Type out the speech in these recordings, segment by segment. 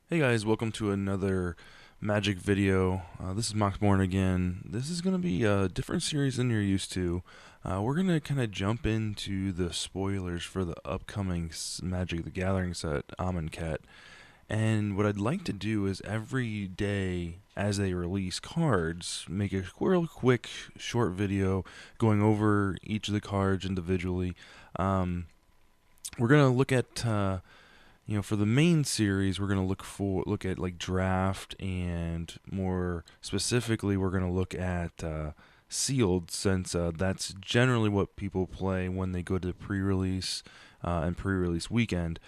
Hey guys, welcome to another Magic video. This is Moxborn again. This is going to be a different series than you're used to. We're going to kind of jump into the spoilers for the upcoming Magic the Gathering set, Amonkhet. And what I'd like to do is every day as they release cards, make a real quick short video going over each of the cards individually. We're going to look at for the main series, we're gonna look at like draft, and more specifically, we're gonna look at sealed, since that's generally what people play when they go to pre-release and pre-release weekend.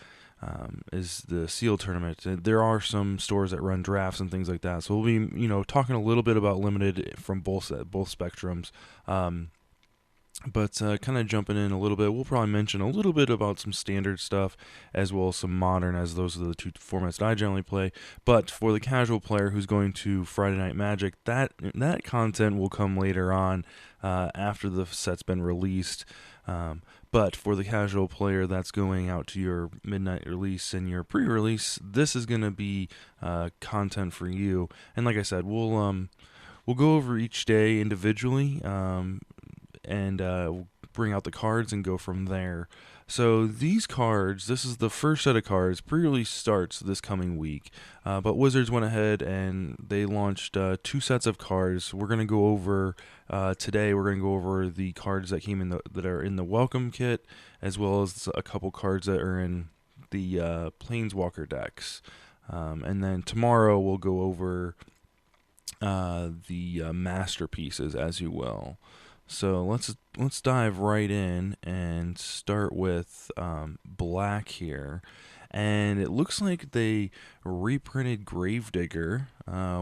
Is the sealed tournament. There are some stores that run drafts and things like that, so we'll be talking a little bit about limited from both spectrums. But kind of jumping in a little bit, we'll probably mention a little bit about some standard stuff as well as some modern, as those are the two formats that I generally play. But for the casual player who's going to Friday Night Magic, that content will come later on after the set's been released. But for the casual player that's going out to your midnight release and your pre-release, this is going to be content for you. And like I said, we'll go over each day individually. And bring out the cards and go from there. So these cards, this is the first set of cards. Pre-release starts this coming week, but Wizards went ahead and they launched two sets of cards. We're gonna go over today. We're gonna go over the cards that came in that are in the welcome kit, as well as a couple cards that are in the Planeswalker decks. And then tomorrow we'll go over the masterpieces, as you will. So let's dive right in and start with black here. And it looks like they reprinted Gravedigger,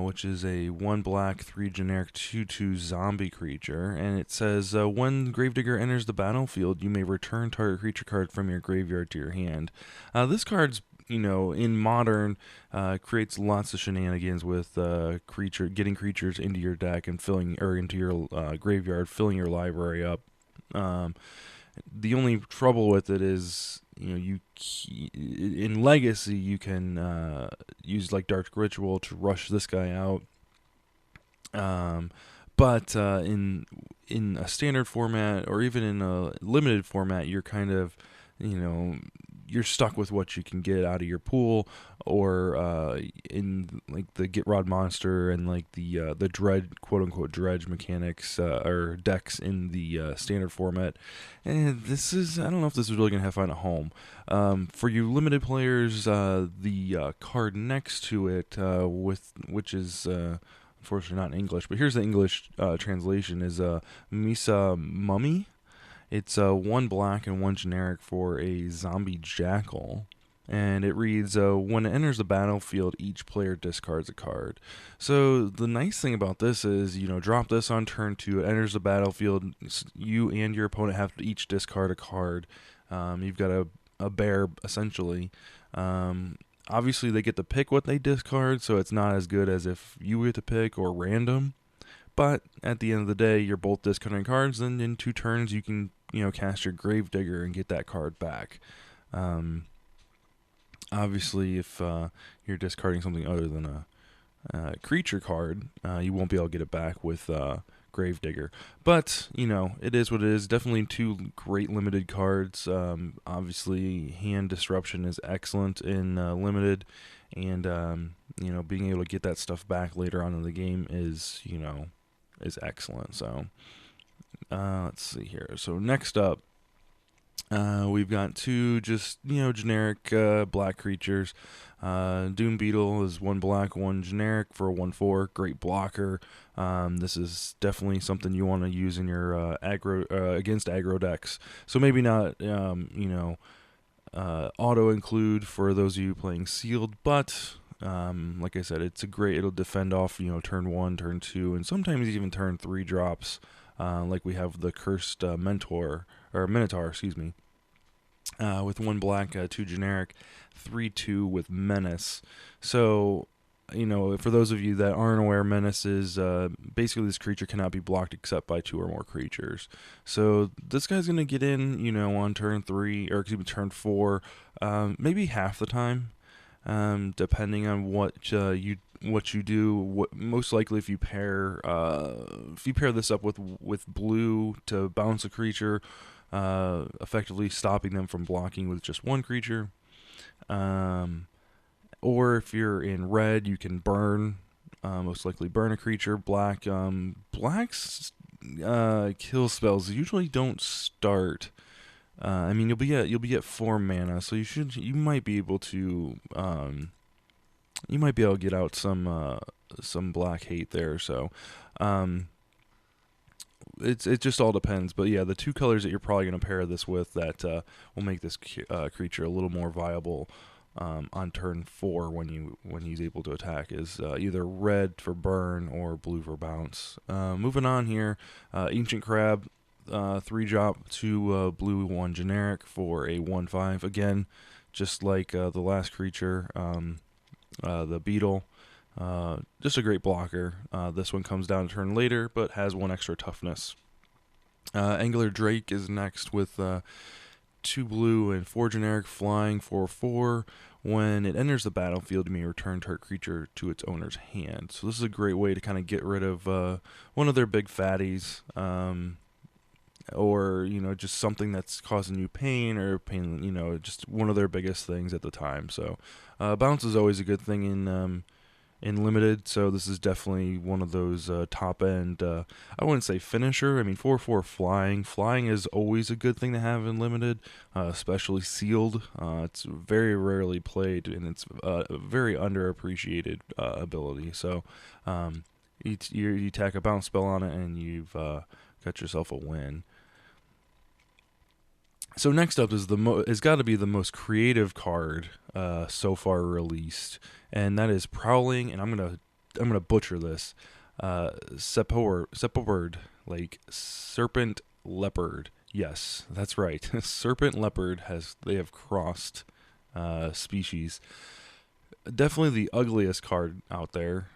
which is a 1 black 3 generic 2/2 zombie creature. And it says when Gravedigger enters the battlefield, you may return target creature card from your graveyard to your hand. This card's in modern, creates lots of shenanigans with getting creatures into your deck and filling, or into your graveyard, filling your library up. The only trouble with it is, in Legacy you can use like Dark Ritual to rush this guy out. But in a standard format, or even in a limited format, you're kind of, you're stuck with what you can get out of your pool, or in like the Get Rod Monster and like the dredge, quote unquote dredge mechanics, or decks in the standard format. And this is, I don't know if this is really gonna find a home. For you limited players, the card next to it, which is unfortunately not in English, but here's the English translation, is Misa Mummy. It's 1 black and 1 generic for a zombie jackal. And it reads, when it enters the battlefield, each player discards a card. So the nice thing about this is, drop this on turn 2, it enters the battlefield, you and your opponent have to each discard a card. You've got a bear, essentially. Obviously, they get to pick what they discard, so it's not as good as if you get to pick, or random. But at the end of the day, you're both discarding cards, and in 2 turns you can, cast your Gravedigger and get that card back. Obviously, if you're discarding something other than a creature card, you won't be able to get it back with Gravedigger. But, it is what it is. Definitely 2 great limited cards. Obviously, hand disruption is excellent in limited, and, being able to get that stuff back later on in the game is, is excellent. So let's see here. So next up, we've got 2 just generic black creatures. Doom Beetle is 1 black 1 generic for a 1/4, great blocker. This is definitely something you want to use in your aggro, against aggro decks. So maybe not auto include for those of you playing sealed, but like I said, it'll defend off, turn 1, turn 2, and sometimes even turn 3 drops. Like we have the Cursed Minotaur, excuse me, with 1 black, 2 generic, 3/2 with Menace. So, for those of you that aren't aware, Menace is basically this creature cannot be blocked except by 2 or more creatures. So this guy's gonna get in, on turn 3, or excuse me, turn 4, maybe half the time. depending on what you do. Most likely, if you pair this up with blue to bounce a creature, effectively stopping them from blocking with just one creature. Um, or if you're in red, you can burn. Most likely burn a creature. Black's kill spells usually don't start. I mean, you'll be at 4 mana, so you might be able to get out some black hate there. So um, it just all depends. But yeah, the two colors that you're probably going to pair this with that will make this creature a little more viable on turn 4 when he's able to attack is either red for burn or blue for bounce. Moving on here, Ancient Crab, 3-drop, 2 blue, 1 generic for a 1/5. Again, just like the last creature, the beetle. Just a great blocker. This one comes down a turn later, but has 1 extra toughness. Angular Drake is next with 2 blue and 4 generic, flying for 4. When it enters the battlefield, you may return target creature to its owner's hand. So this is a great way to kind of get rid of one of their big fatties, or just something that's causing you pain, or pain, just one of their biggest things at the time. So bounce is always a good thing in limited, so this is definitely one of those top end. I wouldn't say finisher. I mean, 4/4 flying. Flying is always a good thing to have in limited, especially sealed. It's very rarely played, and it's a very underappreciated ability. So you tack a bounce spell on it, and you've got yourself a win. So next up is has got to be the most creative card so far released, and that is Prowling. And I'm gonna butcher this. Sepoward, like serpent leopard. Yes, that's right. Serpent leopard they have crossed species. Definitely the ugliest card out there.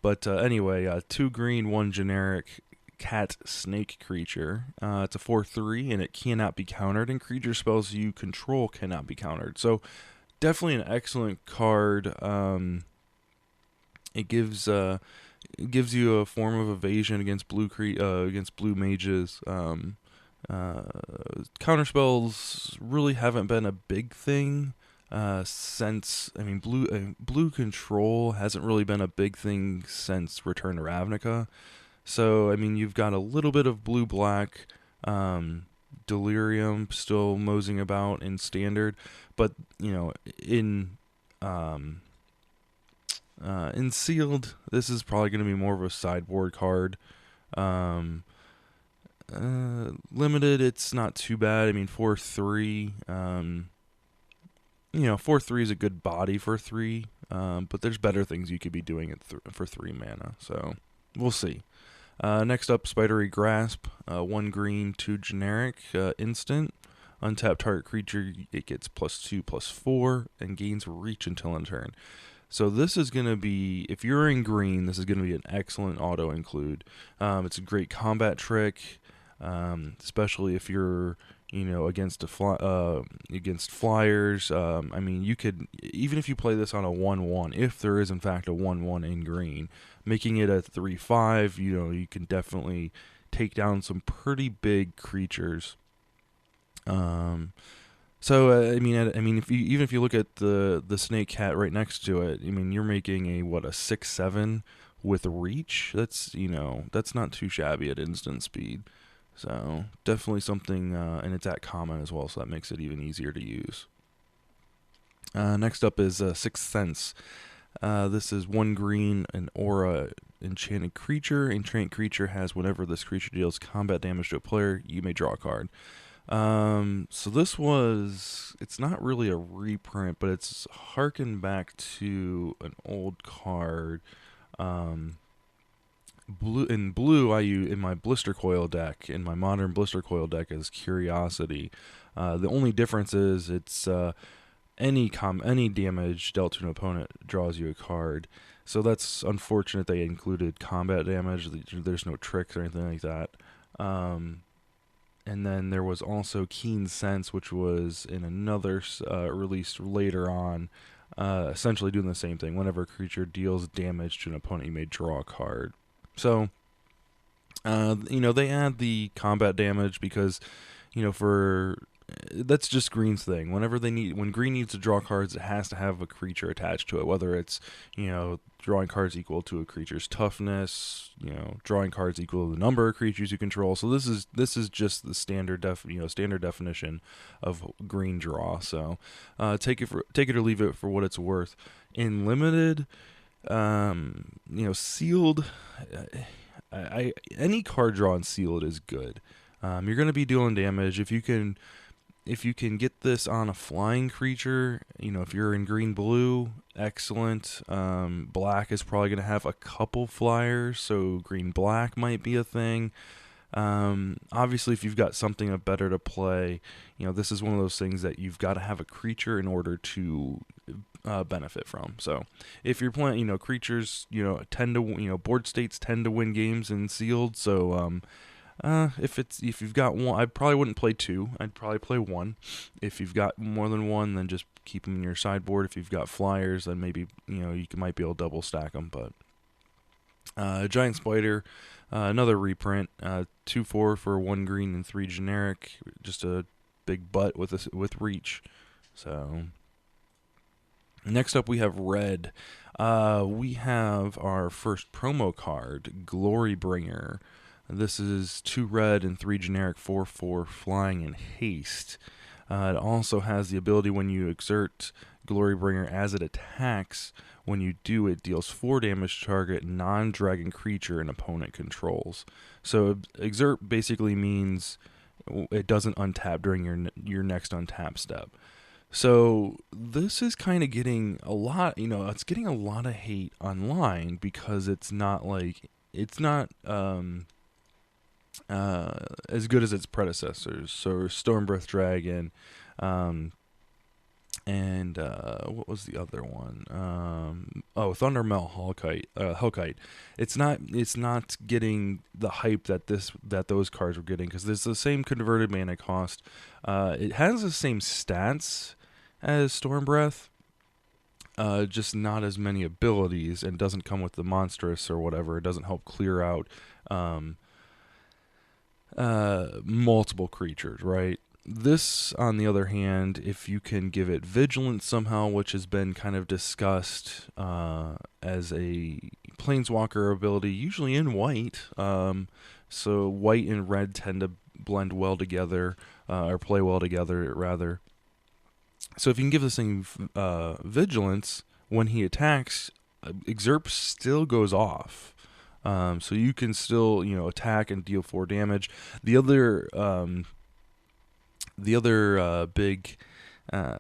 But anyway, 2 green, 1 generic. Cat snake creature. It's a 4/3 and it cannot be countered, and creature spells you control cannot be countered. So definitely an excellent card. It gives you a form of evasion against against blue mages. Counter spells really haven't been a big thing since. I mean, blue control hasn't really been a big thing since Return to Ravnica. So, I mean, you've got a little bit of blue-black Delirium still moseying about in Standard, but, in Sealed, this is probably going to be more of a sideboard card. Limited, it's not too bad. I mean, 4/3, 4/3 is a good body for 3, but there's better things you could be doing for 3 mana, so we'll see. Next up, Spidery Grasp, 1 green, 2 generic, instant. Untap target creature, it gets +2/+4 and gains reach until end turn. So this is going to be, if you're in green, this is going to be an excellent auto include. It's a great combat trick, especially if you're against against flyers. I mean, you could, even if you play this on a 1/1, if there is in fact a 1/1 in green, making it a 3/5, you can definitely take down some pretty big creatures. So I mean, if you look at the snake cat right next to it, I mean, you're making a 6/7 with reach. That's not too shabby at instant speed. So definitely something, and it's at common as well, so that makes it even easier to use. Next up is Sixth Sense. This is 1 green, an aura enchanted creature. Enchanted creature has whenever this creature deals combat damage to a player, you may draw a card. So it's not really a reprint, but it's harkened back to an old card. Blue, in my Blister Coil deck, in my modern Blister Coil deck, is Curiosity. The only difference is it's any damage dealt to an opponent draws you a card. So that's unfortunate they included combat damage. There's no tricks or anything like that. And then there was also Keen Sense, which was in another release later on. essentially doing the same thing. Whenever a creature deals damage to an opponent, you may draw a card. So, they add the combat damage because, for that's just Green's thing. When Green needs to draw cards, it has to have a creature attached to it. Whether it's, drawing cards equal to a creature's toughness, drawing cards equal to the number of creatures you control. So this is just the standard definition of Green draw. So, take it or leave it for what it's worth. In limited, sealed. Any card draw in sealed is good. You're going to be dealing damage if you can get this on a flying creature. If you're in green blue, excellent. Black is probably going to have a couple flyers, so green black might be a thing. Obviously, if you've got something better to play, this is one of those things that you've got to have a creature in order to benefit from. So if you're playing, creatures, tend to, board states tend to win games in sealed. So if you've got one, I probably wouldn't play two. I'd probably play one. If you've got more than one, then just keep them in your sideboard. If you've got flyers, then maybe might be able to double stack them. But Giant Spider, another reprint, 2/4 for 1 green and 3 generic. Just a big butt with reach. So next up we have red. We have our first promo card, Glorybringer. This is 2 red and 3 generic, 4/4 flying and haste. It also has the ability when you exert Glorybringer as it attacks. When you do, it deals 4 damage to target non-dragon creature an opponent controls. So exert basically means it doesn't untap during your next untap step. So this is kind of getting a lot, it's getting a lot of hate online because it's not as good as its predecessors. So Stormbreath Dragon, and what was the other one? Thundermail Hellkite. It's not getting the hype that those cards were getting because it's the same converted mana cost. It has the same stats as Stormbreath, just not as many abilities, and doesn't come with the monstrous or whatever. It doesn't help clear out multiple creatures, right? This, on the other hand, if you can give it vigilance somehow, which has been kind of discussed as a planeswalker ability, usually in white. So white and red tend to blend well together, or play well together, rather. So if you can give this thing vigilance, when he attacks, Exurp still goes off. So you can still, attack and deal 4 damage. The other big, I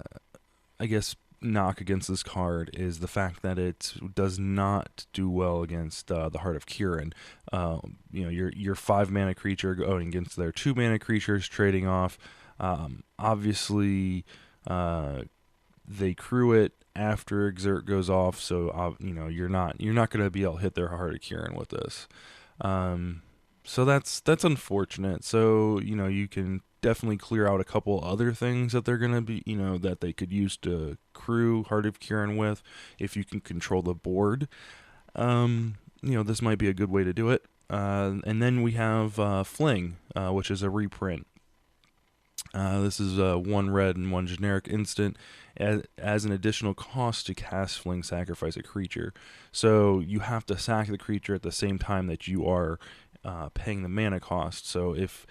guess, knock against this card is the fact that it does not do well against the Heart of Kiran. Your 5 mana creature going against their 2 mana creatures, trading off. Obviously, they crew it after Exert goes off, so you're not going to be able to hit their Heart of Kiran with this. So that's unfortunate. So you can definitely clear out a couple other things that they're going to be, that they could use to crew Heart of Kiran with if you can control the board. This might be a good way to do it. And then we have Fling, which is a reprint. This is 1 red and 1 generic instant. As an additional cost to cast Fling, sacrifice a creature. So you have to sack the creature at the same time that you are paying the mana cost. So if,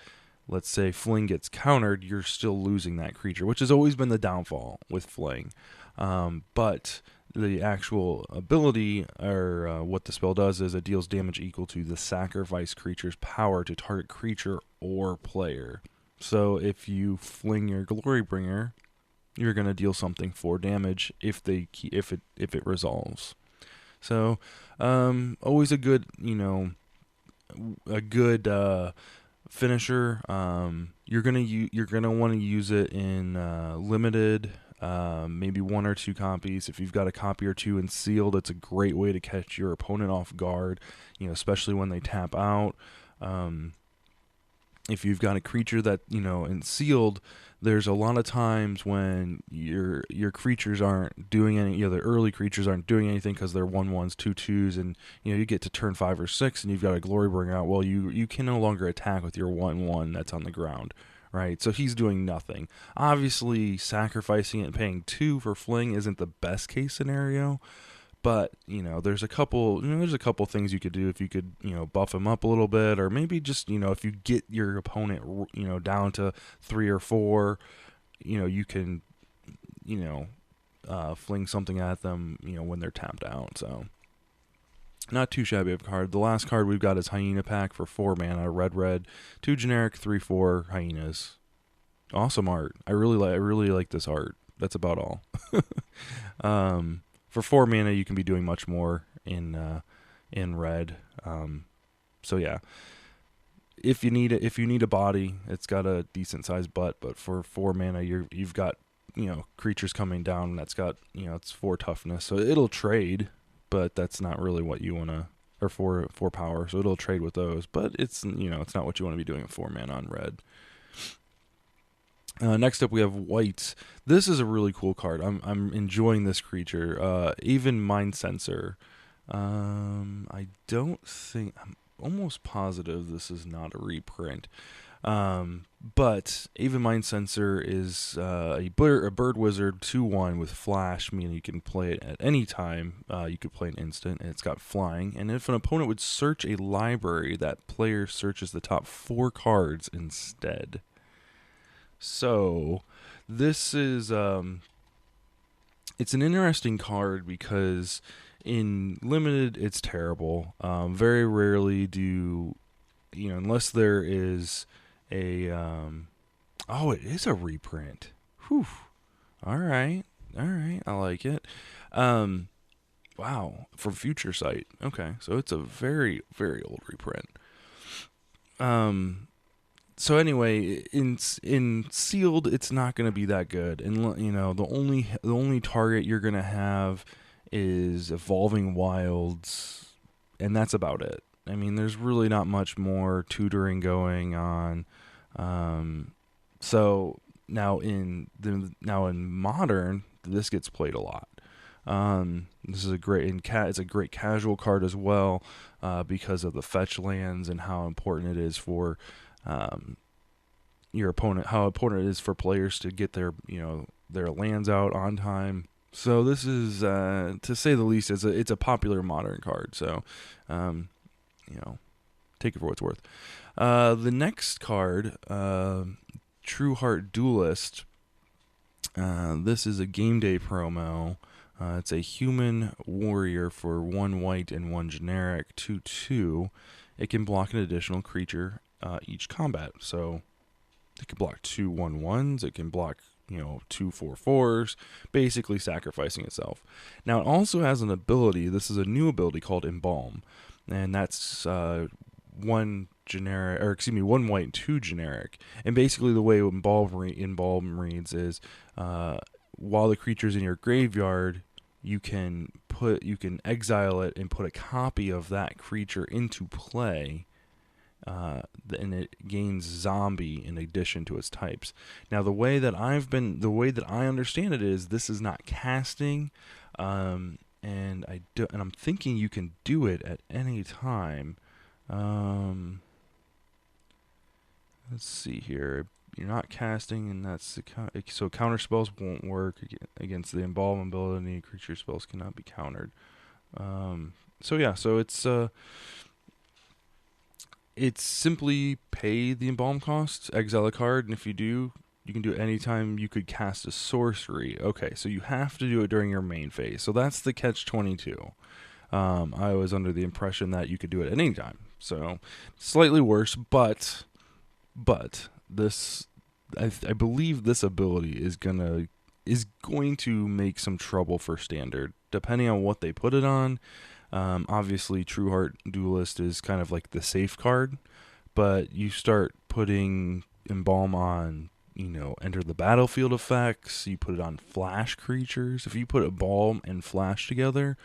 let's say, Fling gets countered, you're still losing that creature, which has always been the downfall with Fling. But the actual ability, or what the spell does, is it deals damage equal to the sacrifice creature's power to target creature or player. So if you fling your Glorybringer, you're going to deal something 4 damage if it resolves. So always a good finisher. You're gonna want to use it in limited, maybe 1 or 2 copies. If you've got a copy or 2 in sealed, it's a great way to catch your opponent off guard. Especially when they tap out. if you've got a creature that, in sealed, there's a lot of times when your creatures aren't doing any, the early creatures aren't doing anything because they're 1/1s, 2/2s, and you get to turn 5 or 6 and you've got a Glorybringer out. Well, you can no longer attack with your 1/1 that's on the ground, right? So he's doing nothing. Obviously, sacrificing it and paying 2 for fling isn't the best case scenario, but there's a couple things you could do if you could buff him up a little bit, or maybe just if you get your opponent down to 3 or 4, you can fling something at them when they're tapped out. So not too shabby of a card. The last card we've got is Hyena Pack for 4 mana, red, 2 generic, 3/4 hyenas. Awesome art. I really like this art. That's about all. For 4 mana, you can be doing much more in red. So yeah, if you need a body, it's got a decent sized butt. But for 4 mana, you've got creatures coming down that's got it's 4 toughness, so it'll trade, but that's not really what you want to. Or 4 power, so it'll trade with those. But it's it's not what you want to be doing at 4 mana on red. Next up, we have white. This is a really cool card. I'm enjoying this creature. Even Mind Sensor. I don't think. I'm almost positive this is not a reprint. But Even Mind Sensor is a bird wizard 2/1 with flash, meaning you can play it at any time. You could play an instant, and it's got flying. And if an opponent would search a library, that player searches the top 4 cards instead. So this is it's an interesting card because in limited it's terrible. Very rarely do unless there is a it is a reprint. Whew. All right, I like it. Wow, from Future Sight. Okay, so it's a very, very old reprint. So anyway, in sealed, it's not going to be that good, and the only target you're going to have is Evolving Wilds, and that's about it. I mean, there's really not much more tutoring going on. So now in modern, this gets played a lot. This is a great it's a great casual card as well, because of the fetch lands and how important it is for your opponent, how important it is for players to get their lands out on time. So this is, to say the least, it's a popular modern card. So, take it for what it's worth. The next card, True Heart Duelist. This is a game day promo. It's a human warrior for 1 white and 1 generic, 2/2. It can block an additional creature each combat. So it can block 2 1/1s. It can block 2 4/4s, basically sacrificing itself. Now it also has an ability. This is a new ability called Embalm, and that's 1 generic, or excuse me, 1 white and 2 generic. And basically the way Embalm reads is, while the creature's in your graveyard, you can exile it and put a copy of that creature into play. And it gains zombie in addition to its types. Now, the way that I understand it is, this is not casting, and I'm thinking you can do it at any time. Let's see here. You're not casting, and so counter spells won't work against the Embalm ability. Creature spells cannot be countered. It's simply pay the Embalm cost, exile a card, and if you do, you can do it anytime you could cast a sorcery. Okay, so you have to do it during your main phase. So that's the catch-22. I was under the impression that you could do it at any time. So slightly worse, but this, I believe this ability is going to make some trouble for Standard, depending on what they put it on. Obviously, True Heart Duelist is kind of like the safe card, but you start putting Embalm on, enter the battlefield effects. You put it on flash creatures. If you put Embalm and flash together,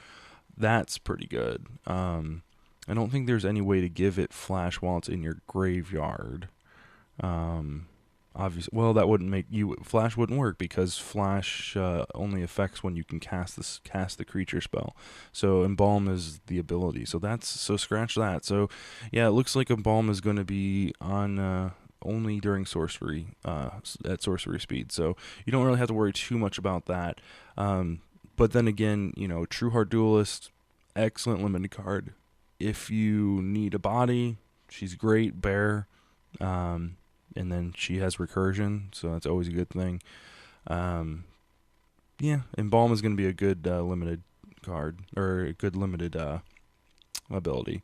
that's pretty good. I don't think there's any way to give it flash while it's in your graveyard. Um, Obviously, well, that wouldn't make you flash wouldn't work because flash only affects when you can cast the creature spell. So embalm is the ability. So scratch that. So yeah, it looks like embalm is going to be on only during sorcery at sorcery speed. So you don't really have to worry too much about that. But then again, True Heart Duelist, excellent limited card. If you need a body, she's great. Bear. Um, and then she has recursion, so that's always a good thing. Um, yeah, Embalm is going to be a good limited card, or a good limited ability.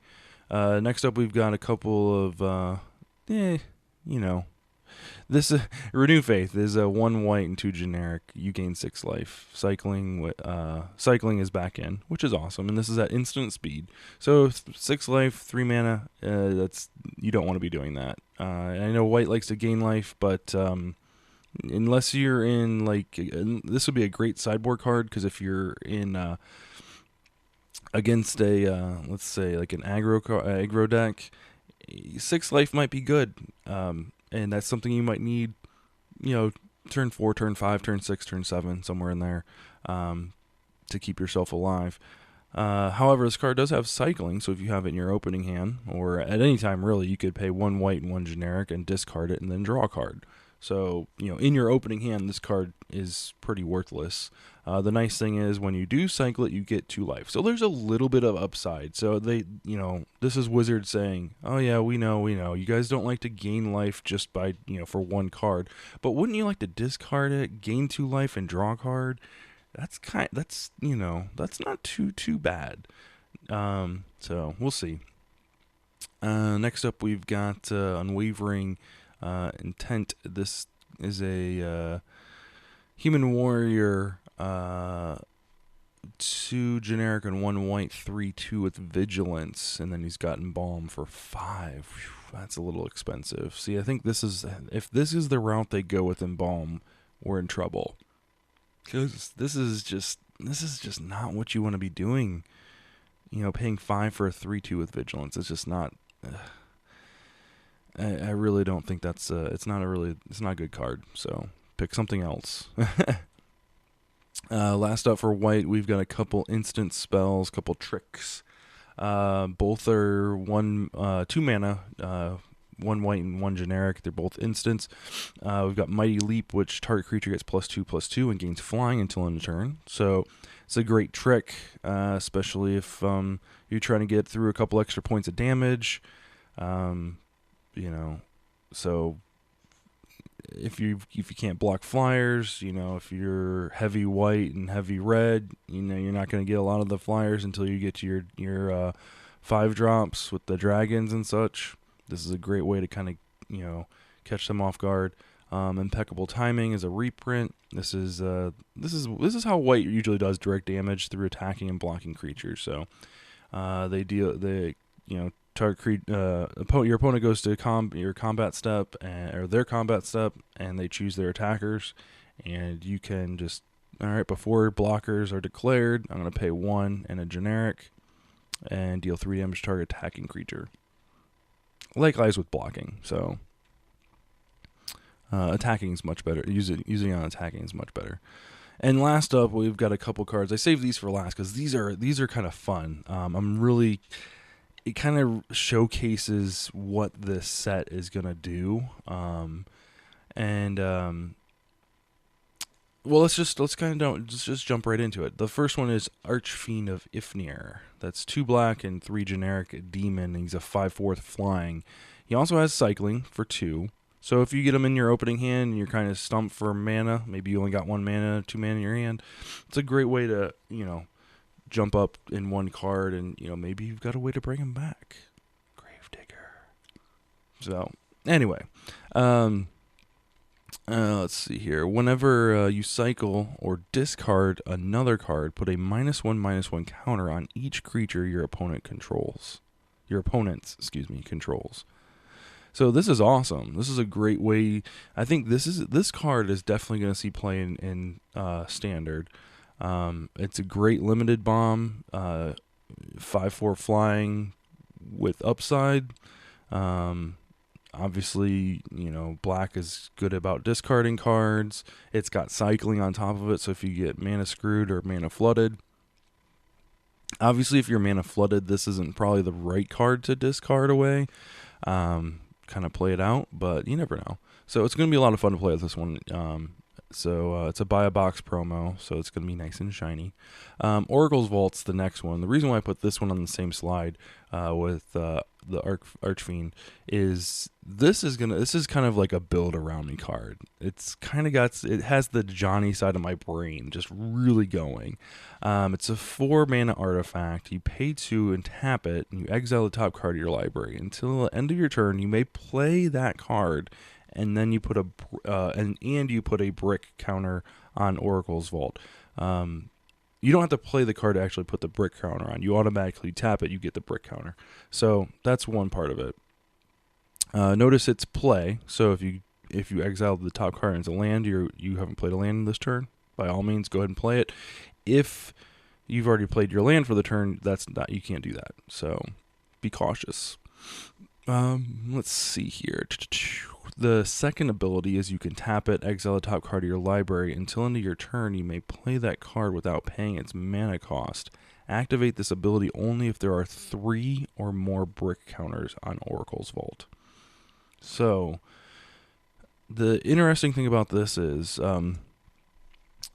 Next up, we've got a couple of, you know, this Renew Faith is a 1 white and 2 generic. You gain 6 life. Cycling is back in, which is awesome, and this is at instant speed. So 6 life, 3 mana. That's You don't want to be doing that. I know white likes to gain life, but unless you're in this would be a great sideboard card because if you're in against a let's say like an aggro deck, 6 life might be good. And that's something you might need, turn 4, turn 5, turn 6, turn 7, somewhere in there, to keep yourself alive. However, this card does have cycling, so if you have it in your opening hand, or at any time really, you could pay 1 white and 1 generic and discard it and then draw a card. So, in your opening hand, this card is pretty worthless. The nice thing is when you do cycle it, you get 2 life. So there's a little bit of upside. So this is Wizard saying, oh yeah, we know. You guys don't like to gain life just by, for 1 card. But wouldn't you like to discard it, gain 2 life, and draw a card? That's not too bad. So we'll see. Next up, we've got Unwavering Intent. This is a human warrior, 2 generic and 1 white, 3/2 with vigilance, and then he's got Embalm for 5. Whew, that's a little expensive. See, I think if this is the route they go with Embalm, we're in trouble. Because this is just not what you want to be doing. Paying 5 for a 3/2 with vigilance. It's just not. I really don't think that's. It's not a good card. So pick something else. Last up for white, we've got a couple instant spells, couple tricks. Both are 2 mana. 1 white and 1 generic. They're both instants. We've got Mighty Leap, which target creature gets +2/+2 and gains flying until end of turn. So it's a great trick, especially if you're trying to get through a couple extra points of damage. So if you can't block flyers, if you're heavy white and heavy red, you're not going to get a lot of the flyers until you get to your 5 drops with the dragons and such. This is a great way to kind of, catch them off guard. Impeccable Timing is a reprint. This is how white usually does direct damage through attacking and blocking creatures. So target your opponent goes to your combat step or their combat step, and they choose their attackers, and you can just before blockers are declared, I'm going to pay 1 and a generic, and deal 3 damage to target attacking creature. Likewise with blocking, so attacking is much better. Using on attacking is much better. And last up, we've got a couple cards. I saved these for last because these are kind of fun. It kind of showcases what this set is gonna do. Well, let's just jump right into it. The first one is Archfiend of Ifnir. That's 2 black and 3 generic demon. He's a 5/4 flying. He also has cycling for 2. So if you get him in your opening hand and you're kind of stumped for mana, maybe you only got 1 mana, 2 mana in your hand, it's a great way to jump up in 1 card, and maybe you've got a way to bring him back. Gravedigger. So anyway. Let's see here. Whenever you cycle or discard another card, put a -1/-1 counter on each creature your opponent controls. Your opponent's, controls. So this is awesome. This is a great way. I think this card is definitely going to see play in standard. It's a great limited bomb. 5/4 flying with upside. Obviously, black is good about discarding cards. It's got cycling on top of it, so if you get mana screwed or mana flooded, obviously if you're mana flooded, this isn't probably the right card to discard away. Kind of play it out, but you never know. So it's going to be a lot of fun to play with this one. So it's a buy a box promo, so it's going to be nice and shiny. Oracle's Vault's the next one. The reason why I put this one on the same slide with the Archfiend is this is kind of like a build around me card. It has the Johnny side of my brain just really going. It's a 4 mana artifact. You pay 2 and tap it, and you exile the top card of your library. Until the end of your turn, you may play that card, and then you put you put a brick counter on Oracle's Vault. You don't have to play the card to actually put the brick counter on. You automatically tap it, you get the brick counter. So that's one part of it. Notice it's play. So if you exile the top card as a land, you haven't played a land this turn, by all means go ahead and play it. If you've already played your land for the turn, you can't do that. So be cautious. Let's see here. The second ability is you can tap it, exile the top card of your library. Until end of your turn, you may play that card without paying its mana cost. Activate this ability only if there are 3 or more brick counters on Oracle's Vault. So, the interesting thing about this is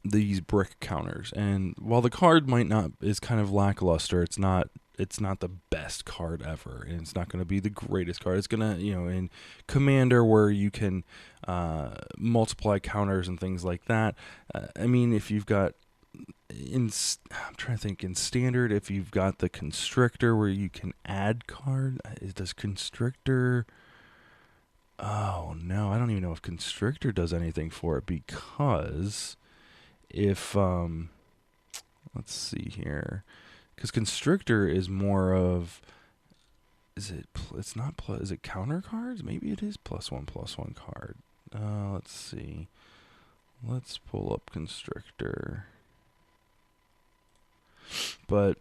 these brick counters. And while the card is kind of lackluster, it's not the best card ever, and it's not going to be the greatest card. It's going to, in Commander where you can multiply counters and things like that. If you've got, I'm trying to think, in Standard, if you've got the Constrictor where you can add card, does Constrictor, oh no, I don't even know if Constrictor does anything for it, because if, let's see here, because Constrictor is more of, is it counter cards? Maybe it is +1/+1 card. Let's see. Let's pull up Constrictor. But,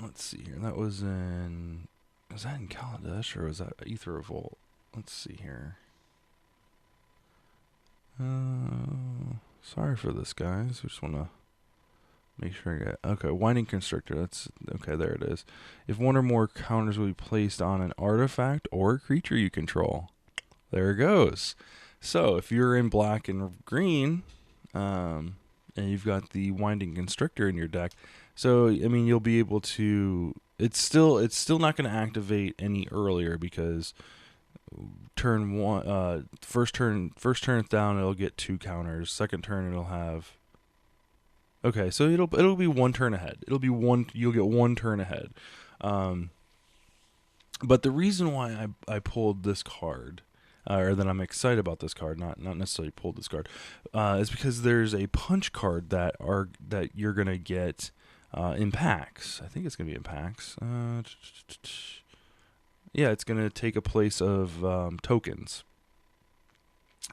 let's see here. Was that in Kaladesh or was that Aether Revolt? Let's see here. Sorry for this, guys. I just want to make sure I get... Okay, Winding Constrictor. Okay, there it is. If one or more counters will be placed on an artifact or a creature you control. There it goes. So, if you're in black and green, and you've got the Winding Constrictor in your deck, so, you'll be able to... It's still not going to activate any earlier, because turn one, first turn down, it'll get 2 counters. Second turn, it'll have... Okay, so it'll be 1 turn ahead. You'll get 1 turn ahead. But the reason why I pulled this card, or that I'm excited about this card, not necessarily pulled this card, is because there's a punch card that you're gonna get in packs. I think it's gonna be in packs. Yeah, it's gonna take a place of tokens,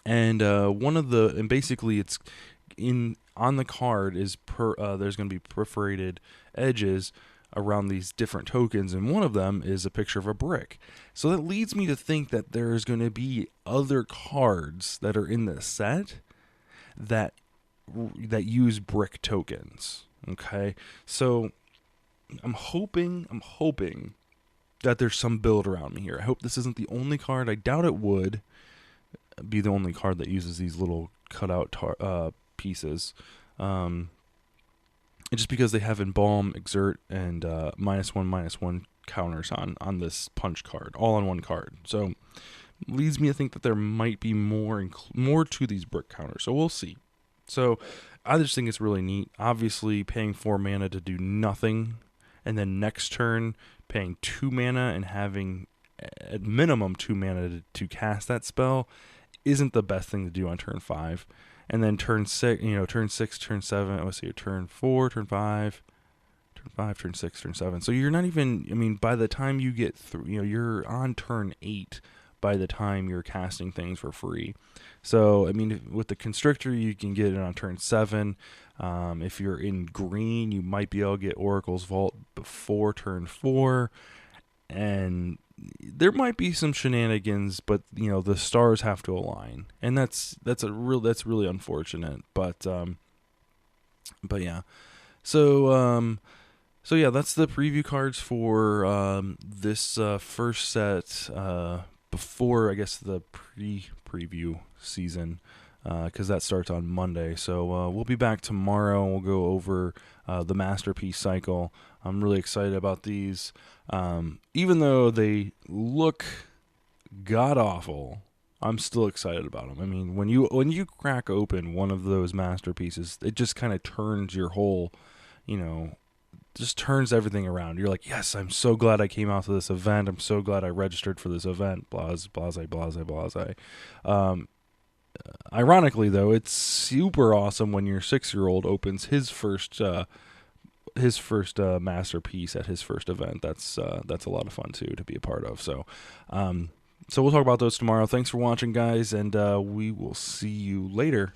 and basically it's on the card is there's going to be perforated edges around these different tokens, and one of them is a picture of a brick. So that leads me to think that there's going to be other cards that are in the set that use brick tokens. Okay, so I'm hoping that there's some build around me here. I hope this isn't the only card. I doubt it would be the only card that uses these little cutout pieces, just because they have Embalm, Exert, and -1/-1 counters on this punch card, all on one card. So leads me to think that there might be more to these brick counters. So we'll see. So I just think it's really neat. Obviously, paying 4 mana to do nothing, and then next turn paying 2 mana and having at minimum 2 mana to cast that spell isn't the best thing to do on turn 5. And then turn 6, turn 7, let's see, turn 4, turn 5, turn 6, turn 7. So you're not even, by the time you get through, you're on turn 8 by the time you're casting things for free. So, with the Constrictor, you can get it on turn 7. If you're in green, you might be able to get Oracle's Vault before turn 4. And there might be some shenanigans, but the stars have to align, and that's really unfortunate. But yeah. So so yeah, that's the preview cards for this first set before, I guess, the preview season, because that starts on Monday. So we'll be back tomorrow. We'll go over the masterpiece cycle. I'm really excited about these, even though they look god awful. I'm still excited about them. I mean, when you crack open one of those masterpieces, it just kind of turns your whole, you know, just turns everything around. You're like, yes, I'm so glad I came out to this event. I'm so glad I registered for this event. Blase, blase, blase, blase. Um, Ironically, though, it's super awesome when your 6-year-old opens his first masterpiece at his first event. That's a lot of fun too to be a part of. So we'll talk about those tomorrow. Thanks for watching, guys, and we will see you later.